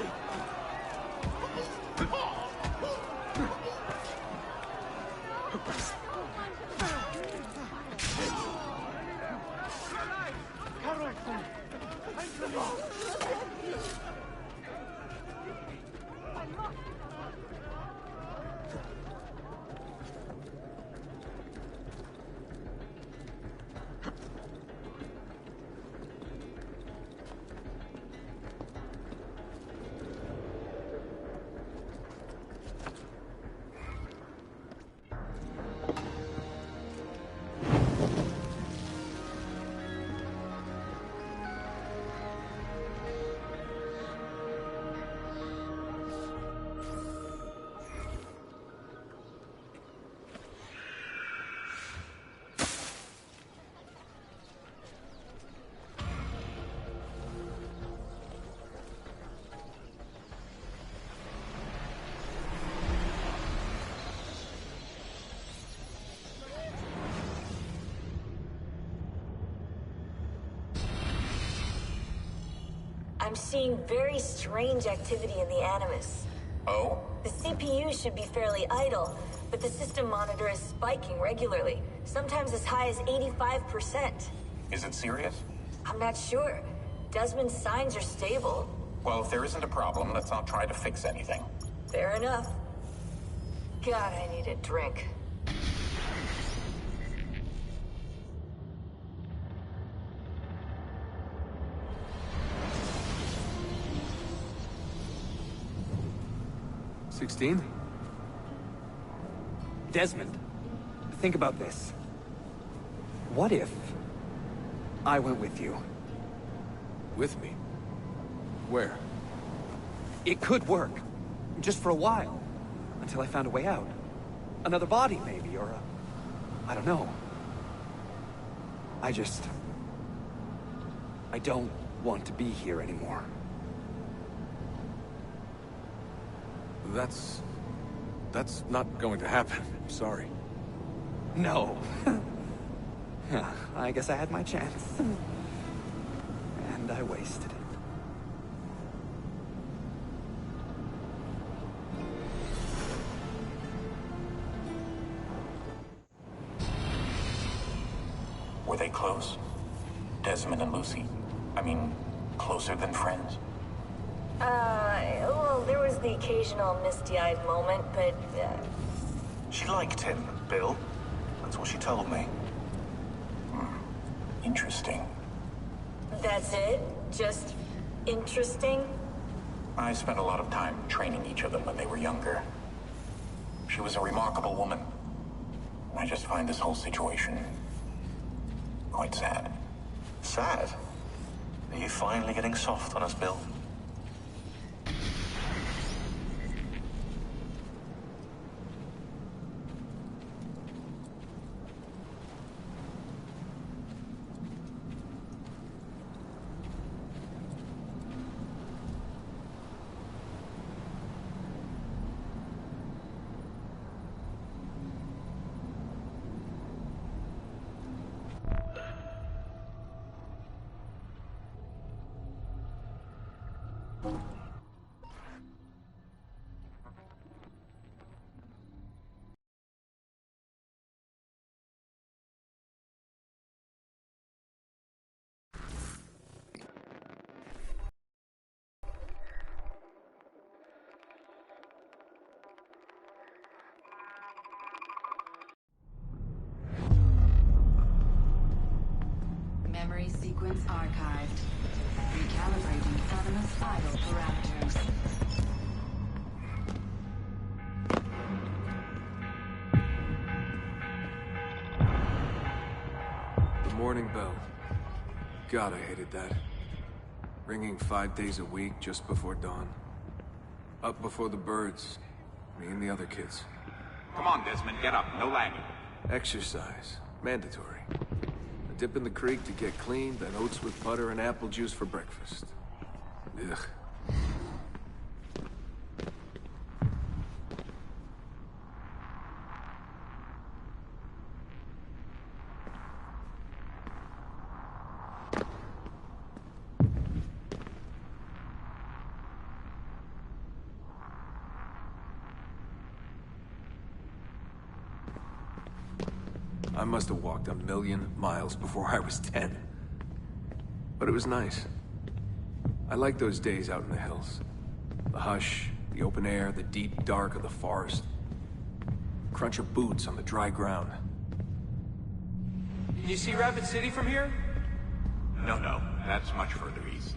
I'm seeing very strange activity in the Animus. Oh? The CPU should be fairly idle, but the system monitor is spiking regularly, sometimes as high as 85%. Is it serious? I'm not sure. Desmond's signs are stable. Well, if there isn't a problem, let's not try to fix anything. Fair enough. God, I need a drink. Desmond, think about this. What if I went with you? With me? Where? It could work. Just for a while. Until I found a way out. Another body, maybe, or I don't know. I don't want to be here anymore. That's not going to happen. I'm sorry. No. Yeah, I guess I had my chance. And I wasted it. Were they close? Desmond and Lucy? I mean, closer than friends? Well, there was the occasional misty-eyed moment, but, She liked him, Bill. That's what she told me. Interesting. that's it? Just interesting? I spent a lot of time training each of them when they were younger. She was a remarkable woman. I just find this whole situation quite sad. Sad? Are you finally getting soft on us, Bill? Memory sequence archived. Recalibrating Animus idle parameters. The morning bell. God, I hated that. Ringing 5 days a week just before dawn. Up before the birds. Me and the other kids. Come on, Desmond, get up. No lagging. Exercise. Mandatory. A dip in the creek to get clean, then oats with butter and apple juice for breakfast. Ugh. I must have walked 1,000,000 miles before I was 10. But it was nice. I liked those days out in the hills. The hush, the open air, the deep dark of the forest. Crunch of boots on the dry ground. Can you see Rapid City from here? No, that's much further east.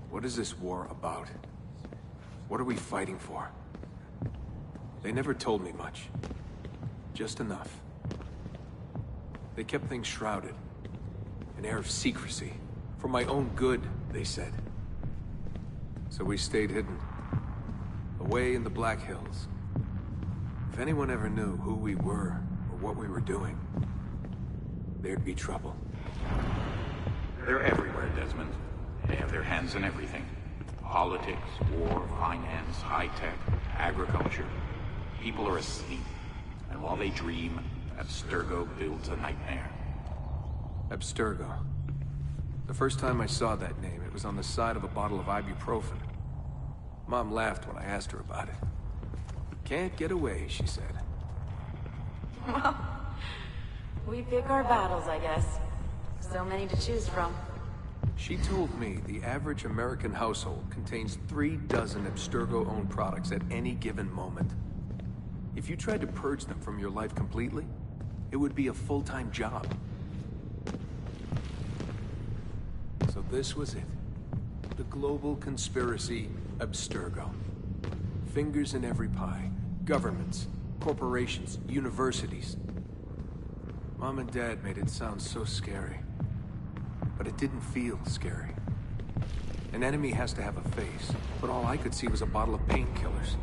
What is this war about? What are we fighting for? They never told me much. Just enough. They kept things shrouded. An air of secrecy. For my own good, they said. So we stayed hidden. Away in the Black Hills. If anyone ever knew who we were, or what we were doing, there'd be trouble. They're everywhere, Desmond. They have their hands in everything. Politics, war, finance, high-tech, agriculture. People are asleep. And while they dream, Abstergo builds a nightmare. Abstergo. The first time I saw that name, it was on the side of a bottle of ibuprofen. Mom laughed when I asked her about it. Can't get away, she said. Well, we pick our battles, I guess. So many to choose from. She told me the average American household contains 3 dozen Abstergo-owned products at any given moment. If you tried to purge them from your life completely, it would be a full-time job. So this was it. The global conspiracy, Abstergo. Fingers in every pie. Governments, corporations, universities. Mom and Dad made it sound so scary. But it didn't feel scary. An enemy has to have a face, but all I could see was a bottle of painkillers.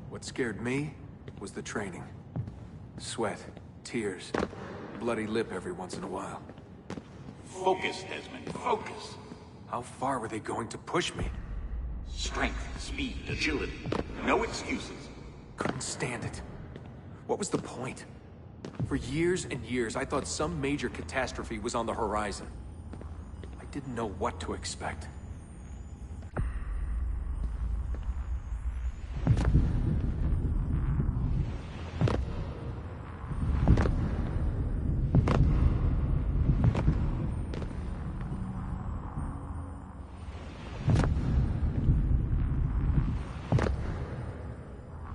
What scared me was the training. Sweat, tears, bloody lip every once in a while. Focus, Desmond, focus. How far were they going to push me? Strength, speed, agility. No excuses. Couldn't stand it. What was the point? For years and years, I thought some major catastrophe was on the horizon. I didn't know what to expect.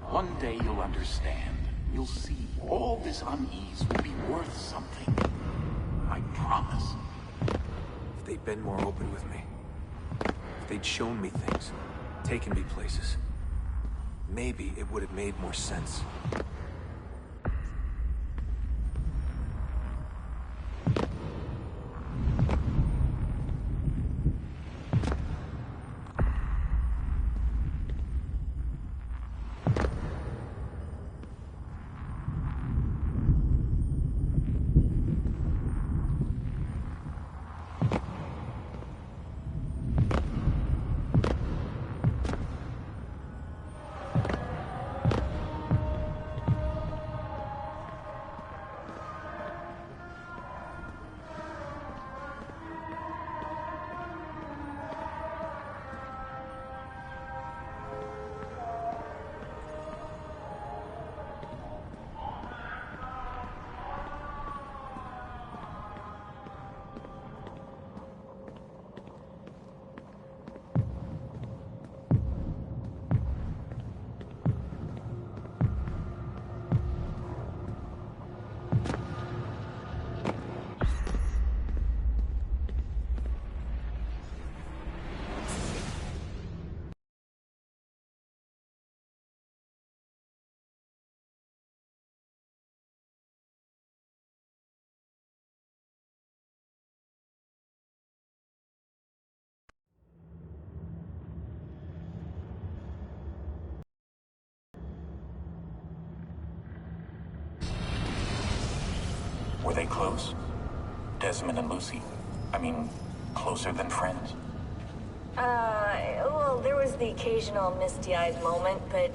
One day you'll understand. You'll see. All this unease will be worth something. I promise. If they'd been more open with me. If they'd shown me things. Taken me places. Maybe it would have made more sense. Were they close? Desmond and Lucy? I mean, closer than friends? Well, there was the occasional misty-eyed moment, but,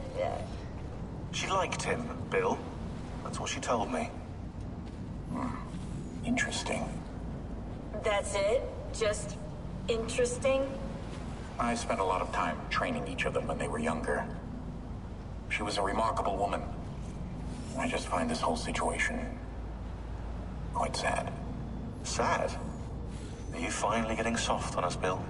She liked him, Bill. That's what she told me. Interesting. that's it? Just interesting? I spent a lot of time training each of them when they were younger. She was a remarkable woman. I just find this whole situation quite sad. Sad? Are you finally getting soft on us, Bill?